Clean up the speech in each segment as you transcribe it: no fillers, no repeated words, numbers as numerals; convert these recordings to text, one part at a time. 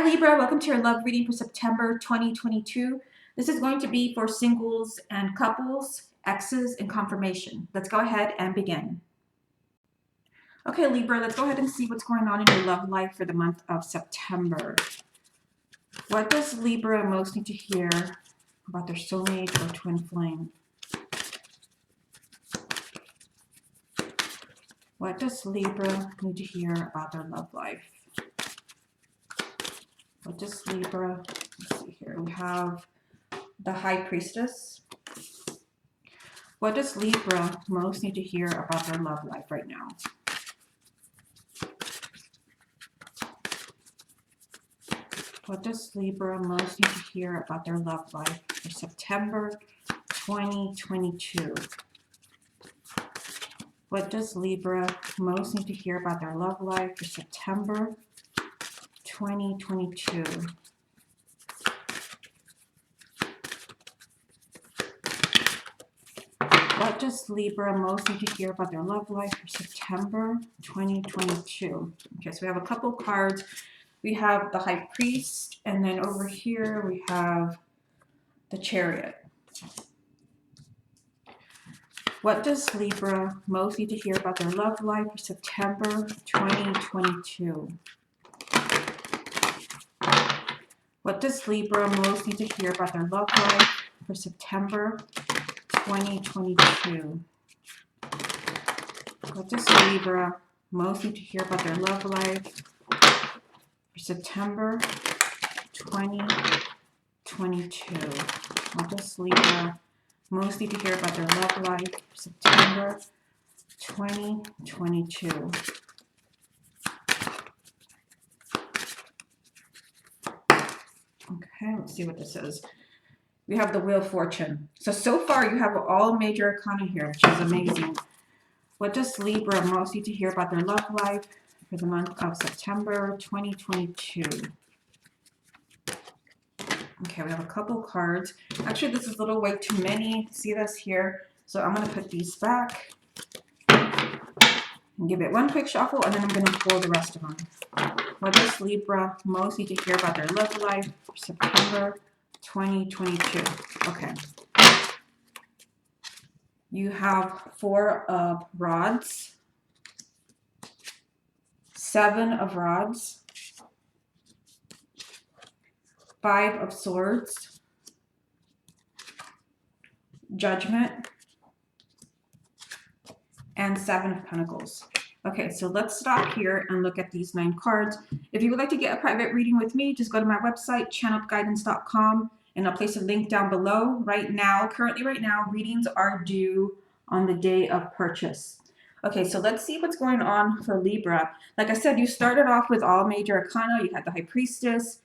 Hi Libra, welcome to your love reading for September 2022. This is going to be for singles and couples, exes, and confirmation. Let's go ahead and begin. Okay Libra, let's go ahead and see what's going on in your love life for the month of September. What does Libra most need to hear about their soulmate or twin flame? What does Libra need to hear about their love life? What does Libra, let's see here, we have the High Priestess. What does Libra most need to hear about their love life right now? What does Libra most need to hear about their love life for September 2022? What does Libra most need to hear about their love life for September 2022? What does Libra most need to hear about their love life for September 2022? Okay, so we have a couple cards. We have the High Priest, and then over here we have the Chariot. What does Libra most need to hear about their love life for September 2022? What does Libra most need to hear about their love life for September 2022? What does Libra most need to hear about their love life for September 2022? What does Libra most need to hear about their love life for September 2022? Okay, let's see what this is. We have the Wheel of Fortune. So far you have all major arcana here, which is amazing. What does Libra most need to hear about their love life for the month of September 2022? Okay, we have a couple cards. Actually, this is a little way too many. See this here? So I'm going to put these back and give it one quick shuffle, and then I'm going to pull the rest of them. What does Libra most need to hear about their love life for September 2022? Okay. You have 4 of Rods, 7 of Rods, 5 of Swords, Judgment, and 7 of Pentacles. Okay, so let's stop here and look at these 9 cards. If you would like to get a private reading with me, just go to my website, channeledguidance.com, and I'll place a link down below. Currently right now, readings are due on the day of purchase. Okay, so let's see what's going on for Libra. Like I said, you started off with all major arcana. You had the High Priestess.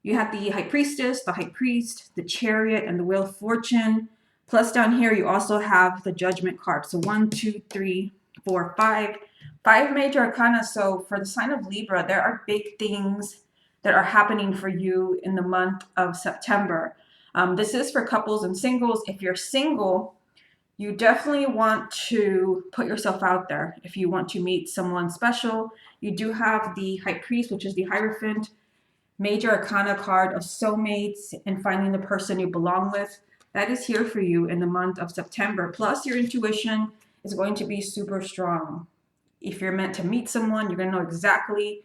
You had the High Priestess, the High Priest, the Chariot, and the Wheel of Fortune. Plus down here, you also have the Judgment card. So 1, 2, 3, 4, 5. 5 major arcana. So for the sign of Libra, there are big things that are happening for you in the month of September. This is for couples and singles. If you're single, you definitely want to put yourself out there. If you want to meet someone special, you do have the High Priest, which is the Hierophant, major arcana card of soulmates and finding the person you belong with. That is here for you in the month of September. Plus, your intuition is going to be super strong. If you're meant to meet someone, you're going to know exactly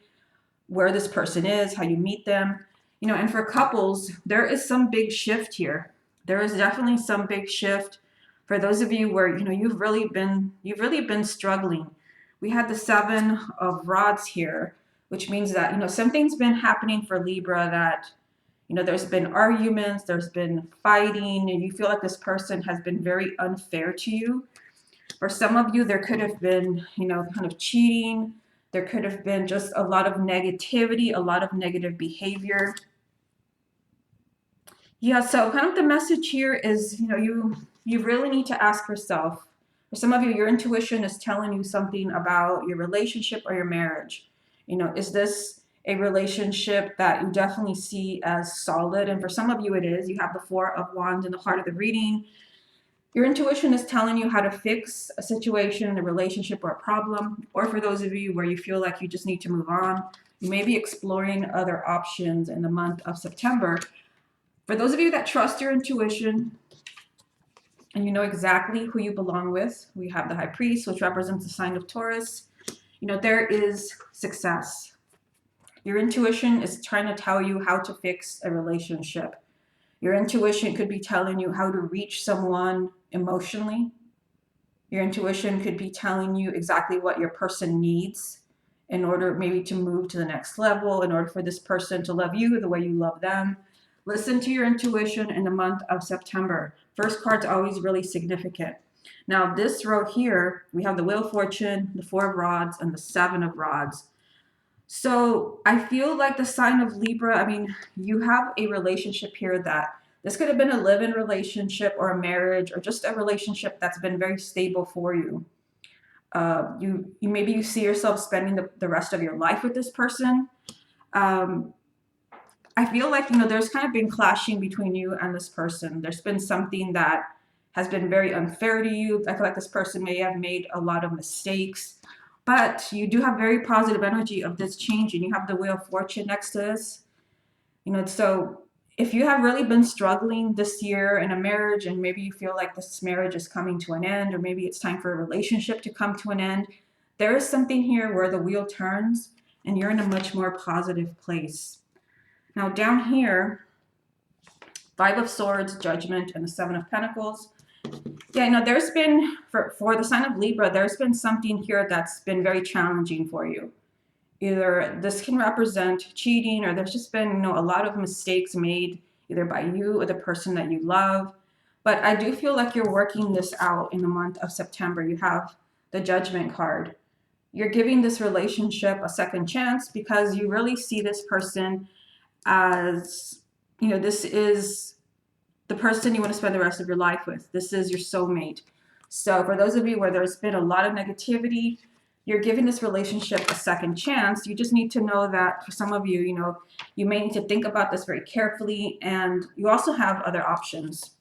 where this person is, how you meet them. You know, and for couples, there is some big shift here. There is definitely some big shift for those of you where, you know, you've really been struggling. We had the 7 of Rods here, which means that, you know, something's been happening for Libra that, you know, there's been arguments, there's been fighting, and you feel like this person has been very unfair to you. For some of you, there could have been, you know, kind of cheating. There could have been just a lot of negativity, a lot of negative behavior. Yeah, so kind of the message here is, you know, you really need to ask yourself. For some of you, your intuition is telling you something about your relationship or your marriage. You know, is this a relationship that you definitely see as solid? And for some of you, it is. You have the 4 of Wands in the heart of the reading. Your intuition is telling you how to fix a situation, a relationship, or a problem. Or for those of you where you feel like you just need to move on, You may be exploring other options in the month of September. For those of you that trust your intuition and you know exactly who you belong with, we have the High Priest, which represents the sign of Taurus. You know, there is success. Your intuition is trying to tell you how to fix a relationship. Your intuition could be telling you how to reach someone emotionally. Your intuition could be telling you exactly what your person needs in order maybe to move to the next level, in order for this person to love you the way you love them. Listen to your intuition in the month of September. First card's always really significant. Now, this row here, we have the Wheel of Fortune, the Four of Rods, and the Seven of Rods. So I feel like the sign of Libra, I mean, you have a relationship here that this could have been a live-in relationship or a marriage or just a relationship that's been very stable for you. You maybe you see yourself spending the rest of your life with this person. I feel like, you know, there's kind of been clashing between you and this person. There's been something that has been very unfair to you. I feel like this person may have made a lot of mistakes, but you do have very positive energy of this changing. You have the Wheel of Fortune next to this. You know, so if you have really been struggling this year in a marriage and maybe you feel like this marriage is coming to an end, or maybe it's time for a relationship to come to an end, there is something here where the wheel turns and you're in a much more positive place. Now down here, Five of Swords, Judgment, and the Seven of Pentacles. Yeah, no, there's been, for the sign of Libra, there's been something here that's been very challenging for you. Either this can represent cheating, or there's just been, you know, a lot of mistakes made either by you or the person that you love. But I do feel like you're working this out in the month of September. You have the Judgment card. You're giving this relationship a second chance because you really see this person as, you know, this is the person you want to spend the rest of your life with. This is your soulmate. So for those of you where there's been a lot of negativity, you're giving this relationship a second chance. You just need to know that for some of you, you know, you may need to think about this very carefully, and you also have other options.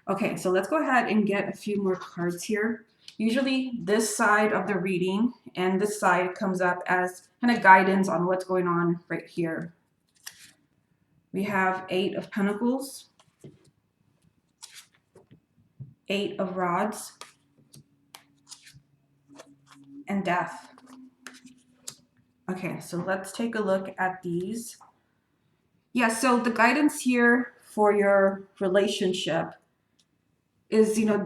Okay, so let's go ahead and get a few more cards here. Usually this side of the reading and this side comes up as kind of guidance on what's going on right here. We have Eight of Pentacles, Eight of Rods, and Death. Okay, so let's take a look at these. Yeah, so the guidance here for your relationship is, you know,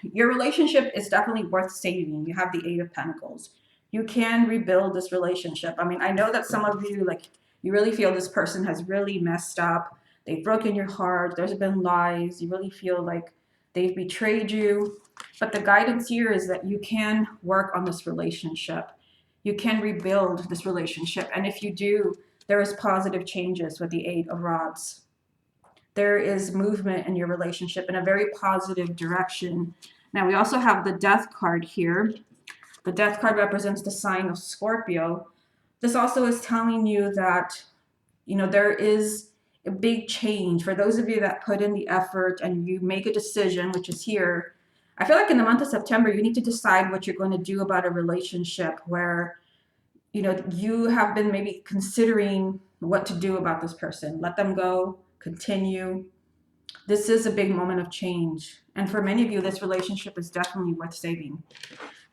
your relationship is definitely worth saving. You have the Eight of Pentacles. You can rebuild this relationship. I mean, I know that some of you, like, you really feel this person has really messed up. They've broken your heart. There's been lies. You really feel like they've betrayed you. But the guidance here is that you can work on this relationship. You can rebuild this relationship. And if you do, there is positive changes with the Eight of Rods. There is movement in your relationship in a very positive direction. Now, we also have the Death card here. The Death card represents the sign of Scorpio. This also is telling you that, you know, there is a big change. For those of you that put in the effort and you make a decision, which is here, I feel like in the month of September, you need to decide what you're going to do about a relationship where, you know, you have been maybe considering what to do about this person. Let them go, continue. This is a big moment of change. And for many of you, this relationship is definitely worth saving.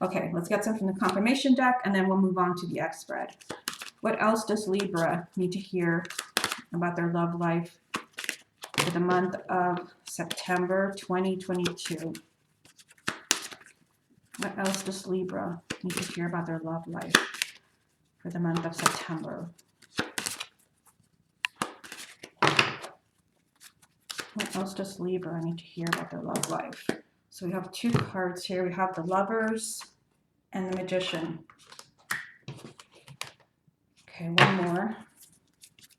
Okay, let's get some from the confirmation deck, and then we'll move on to the X spread. What else does Libra need to hear about their love life for the month of September 2022? What else does Libra need to hear about their love life for the month of September? What else does Libra need to hear about their love life? So we have two cards here. We have the Lovers and the Magician. Okay, one more.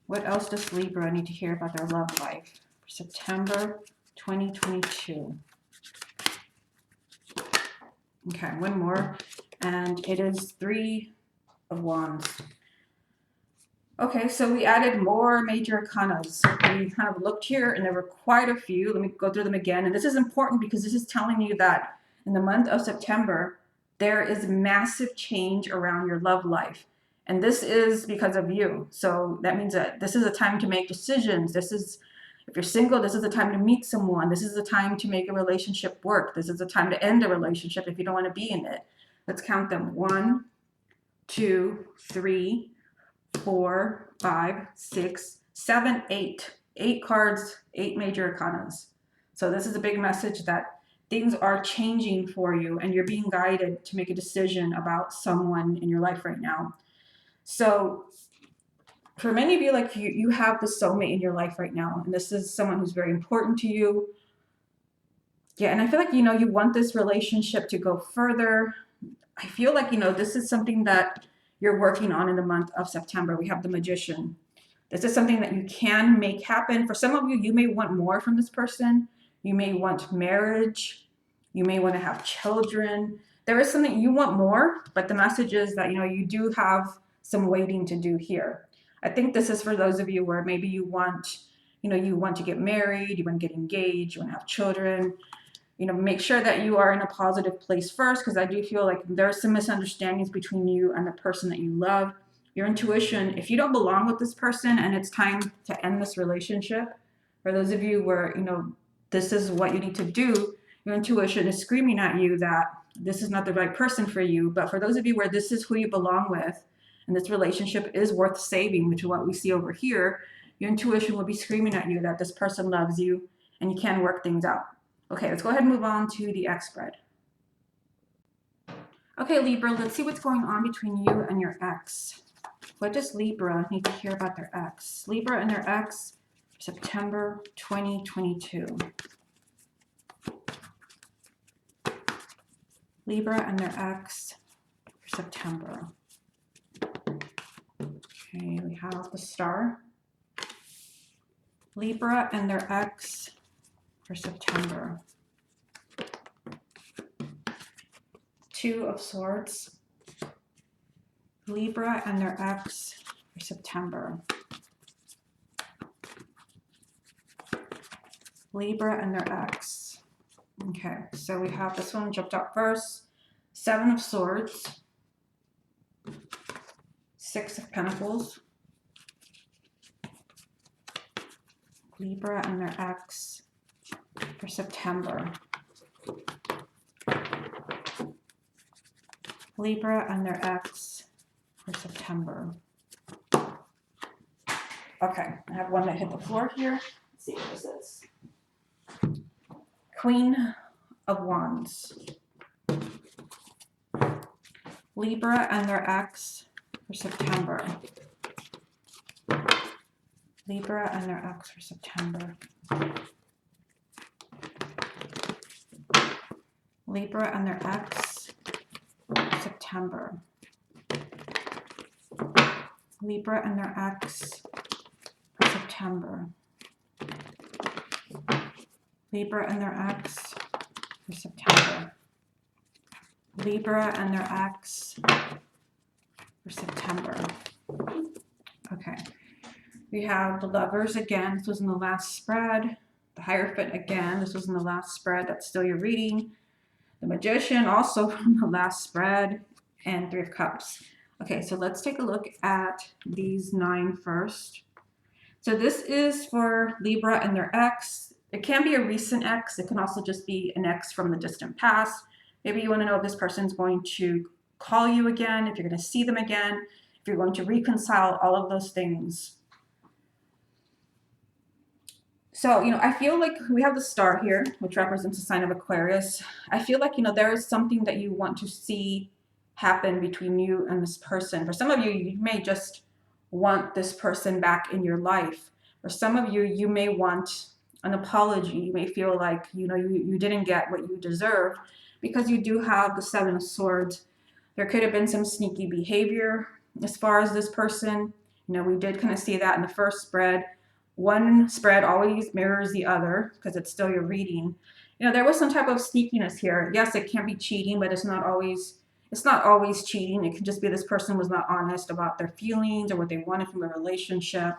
What else does Libra need to hear about their love life for September 2022? Okay, one more. And it is Three of Wands. Okay, so we added more major arcanas. We kind of looked here and there were quite a few. Let me go through them again. And this is important because this is telling you that in the month of September, there is massive change around your love life. And this is because of you. So that means that this is a time to make decisions. This is, if you're single, this is the time to meet someone. This is the time to make a relationship work. This is the time to end a relationship if you don't want to be in it. Let's count them. 1, 2, 3, 4, 5, 6, 7, 8. 8 cards, 8 major arcanas. So this is a big message that things are changing for you and you're being guided to make a decision about someone in your life right now. So for many of you, like you have the soulmate in your life right now, and this is someone who's very important to you. Yeah, and I feel like, you want this relationship to go further. I feel like, this is something that you're working on in the month of September. We have the Magician. This is something that you can make happen. For some of you, you may want more from this person. You may want marriage. You may want to have children. There is something you want more, but the message is that, you do have some waiting to do here. I think this is for those of you where maybe you want to get married, you want to get engaged, you want to have children. Make sure that you are in a positive place first, because I do feel like there are some misunderstandings between you and the person that you love. Your intuition, if you don't belong with this person and it's time to end this relationship, for those of you where, this is what you need to do, your intuition is screaming at you that this is not the right person for you. But for those of you where this is who you belong with, and this relationship is worth saving, which is what we see over here, your intuition will be screaming at you that this person loves you and you can work things out. Okay, let's go ahead and move on to the X spread. Okay, Libra, let's see what's going on between you and your ex. What does Libra need to hear about their ex? Libra and their ex, September 2022. Libra and their ex for September. Okay, we have the Star. Libra and their ex for September. 2 of Swords. Libra and their ex for September. Libra and their ex. Okay, so we have this one jumped up first. 7 of Swords. 6 of Pentacles. Libra and their ex for September. Libra and their ex for September. Okay, I have one that hit the floor here. Let's see what this is. Queen of Wands. Libra and their ex for September. Libra and their ex for September. Libra and their ex for September. Libra and their ex for September. Libra and their ex for September. Libra and their ex for September. Okay. We have the Lovers again. This was in the last spread. The Hierophant again. This was in the last spread. That's still your reading. The Magician also from the last spread. And 3 of Cups. Okay, so let's take a look at these 9 first. So this is for Libra and their ex. It can be a recent ex. It can also just be an ex from the distant past. Maybe you want to know if this person's going to call you again, if you're going to see them again, if you're going to reconcile, all of those things. So, I feel like we have the Star here, which represents a sign of Aquarius. I feel like, there is something that you want to see happen between you and this person. For some of you, you may just want this person back in your life. For some of you, you may want an apology. You may feel like, you didn't get what you deserve because you do have the 7 of Swords. There could have been some sneaky behavior as far as this person. We did kind of see that in the first spread. One spread always mirrors the other because it's still your reading. There was some type of sneakiness here. Yes, it can be cheating, but it's not always cheating. It could just be this person was not honest about their feelings or what they wanted from a relationship.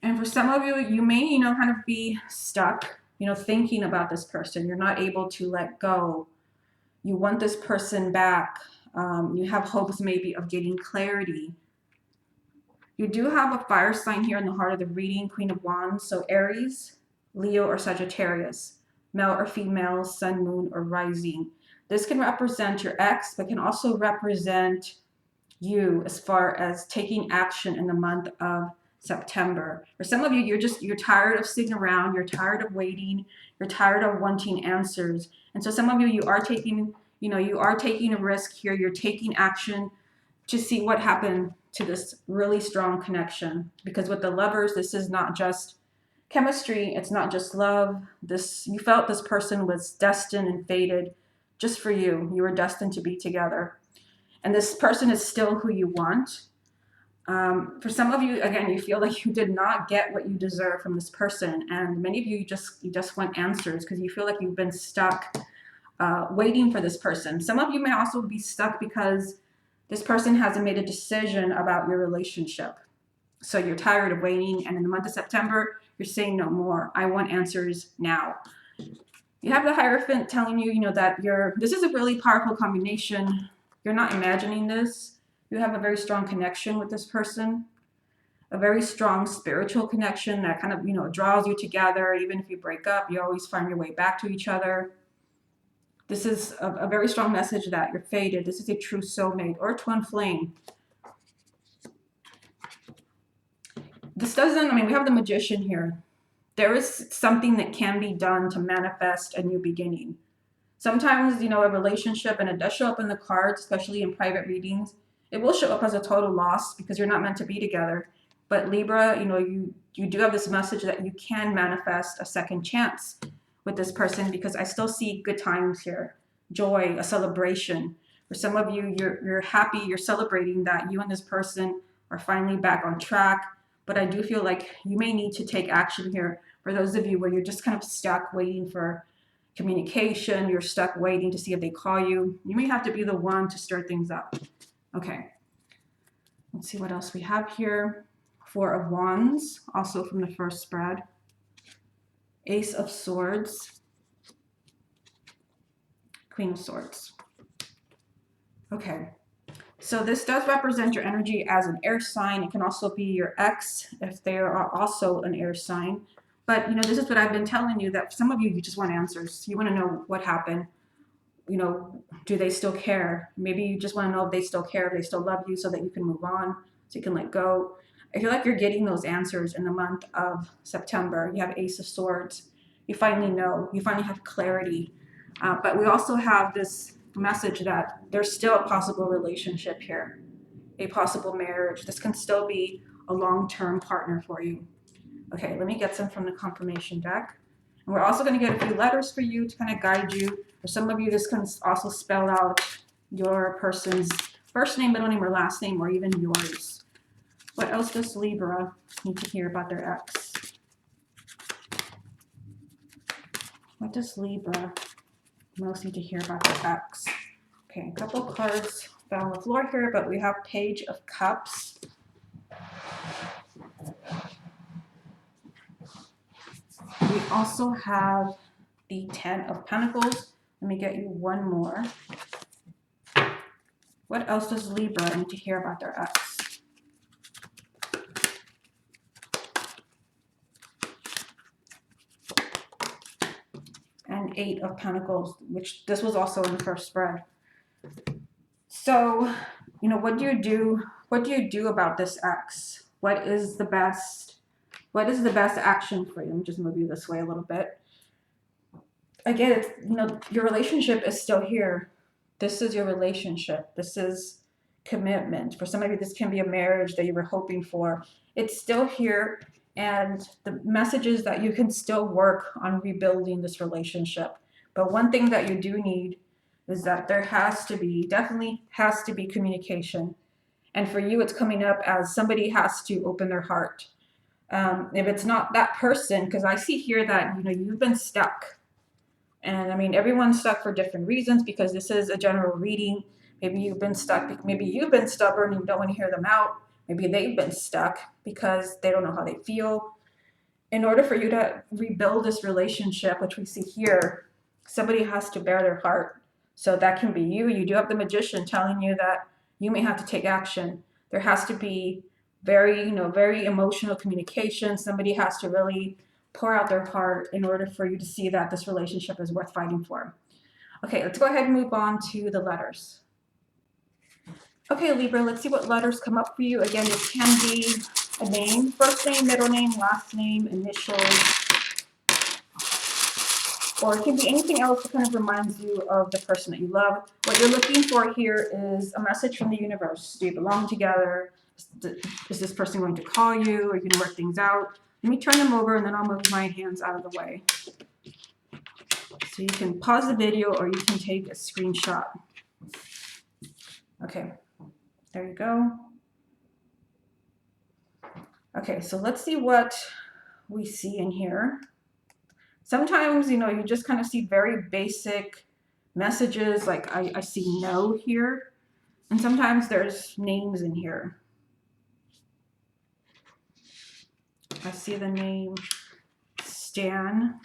And for some of you, you may, kind of be stuck, thinking about this person. You're not able to let go. You want this person back. You have hopes maybe of getting clarity. You do have a fire sign here in the heart of the reading, Queen of Wands. So Aries, Leo, or Sagittarius, male or female, sun, moon, or rising. This can represent your ex, but can also represent you as far as taking action in the month of September. For some of you, you're tired of sitting around, you're tired of waiting, you're tired of wanting answers. And so some of you, you are taking a risk here, you're taking action to see what happened to this really strong connection. Because with the lovers, this is not just chemistry, it's not just love. You felt this person was destined and fated just for you. You were destined to be together. And this person is still who you want. For some of you, again, you feel like you did not get what you deserve from this person. And many of you, you just want answers because you feel like you've been stuck waiting for this person. Some of you may also be stuck because this person hasn't made a decision about your relationship. So you're tired of waiting, and in the month of September, you're saying no more. I want answers now. You have the Hierophant telling you, that this is a really powerful combination. You're not imagining this. You have a very strong connection with this person, a very strong spiritual connection that kind of, draws you together. Even if you break up, you always find your way back to each other. This is a very strong message that you're fated. This is a true soulmate or twin flame. This doesn't, we have the Magician here. There is something that can be done to manifest a new beginning. Sometimes, a relationship, and it does show up in the cards, especially in private readings, it will show up as a total loss because you're not meant to be together. But Libra, you do have this message that you can manifest a second chance with this person, because I still see good times here, joy, a celebration. For some of you, you're happy, you're celebrating that you and this person are finally back on track. But I do feel like you may need to take action here. For those of you where you're just kind of stuck waiting for communication, you're stuck waiting to see if they call you, you may have to be the one to stir things up. Okay, let's see what else we have here. Four of Wands, also from the first spread. Ace of Swords, Queen of Swords. Okay, so this does represent your energy as an air sign. It can also be your ex if they are also an air sign. But, this is what I've been telling you, that some of you, you just want answers. You want to know what happened. Do they still care? Maybe you just want to know if they still care, if they still love you, so that you can move on, so you can let go. I feel like you're getting those answers in the month of September. You have Ace of Swords. You finally know. You finally have clarity. But we also have this message that there's still a possible relationship here, a possible marriage. This can still be a long-term partner for you. Okay, let me get some from the confirmation deck. And we're also going to get a few letters for you to kind of guide you. For some of you, this can also spell out your person's first name, middle name, or last name, or even yours. What else does Libra need to hear about their ex? What does Libra most need to hear about their ex? Okay, a couple cards fell on the floor here, but we have Page of Cups. We also have the Ten of Pentacles. Let me get you one more. What else does Libra need to hear about their ex? And Eight of Pentacles, which this was also in the first spread. So, what do you do? What do you do about this ex? What is the best action for you? Let me just move you this way a little bit. Again, your relationship is still here. This is your relationship. This is commitment. For some of you, this can be a marriage that you were hoping for. It's still here. And the message is that you can still work on rebuilding this relationship. But one thing that you do need is that there definitely has to be communication. And for you, it's coming up as somebody has to open their heart. If it's not that person, because I see here that, you've been stuck. And everyone's stuck for different reasons, because this is a general reading. Maybe you've been stuck. Maybe you've been stubborn and you don't want to hear them out. Maybe they've been stuck because they don't know how they feel. In order for you to rebuild this relationship, which we see here, somebody has to bare their heart. So that can be you. You do have the Magician telling you that you may have to take action. There has to be very emotional communication. Somebody has to really pour out their heart in order for you to see that this relationship is worth fighting for. Okay, let's go ahead and move on to the letters. Okay, Libra, let's see what letters come up for you. Again, this can be a name, first name, middle name, last name, initials, or it can be anything else that kind of reminds you of the person that you love. What you're looking for here is a message from the universe. Do you belong together? Is this person going to call you? Are you going to work things out? Let me turn them over and then I'll move my hands out of the way. So you can pause the video or you can take a screenshot. Okay, there you go. Okay, so let's see what we see in here. Sometimes, you just kind of see very basic messages, like I see no here. And sometimes there's names in here. I see the name Stan.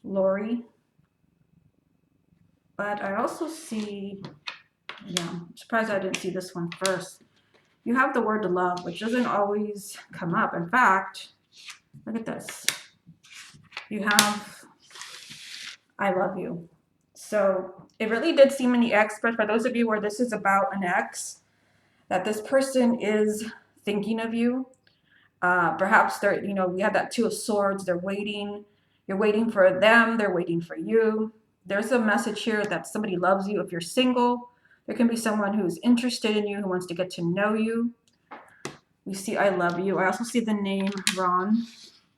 Lori. But I also see, I'm surprised I didn't see this one first. You have the word love, which doesn't always come up. In fact, look at this. You have I love you. So it really did seem in the ex, but for those of you where this is about an ex, that this person is thinking of you. Perhaps they're, we have that Two of Swords. They're waiting. You're waiting for them. They're waiting for you. There's a message here that somebody loves you. If you're single, there can be someone who's interested in you, who wants to get to know you. We see I love you. I also see the name Ron,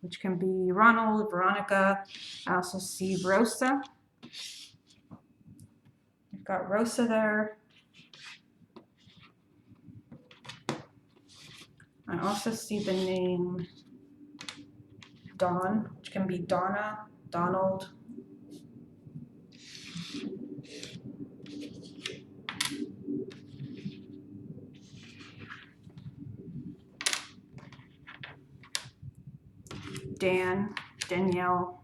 which can be Ronald, Veronica. I also see Rosa. We've got Rosa there. I also see the name Dawn, which can be Donna, Donald. Dan, Danielle,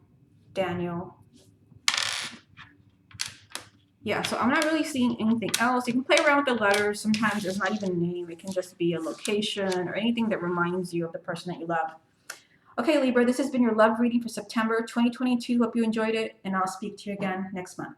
Daniel. Yeah, so I'm not really seeing anything else. You can play around with the letters. Sometimes it's not even a name. It can just be a location or anything that reminds you of the person that you love. Okay, Libra, this has been your love reading for September 2022. Hope you enjoyed it, and I'll speak to you again next month.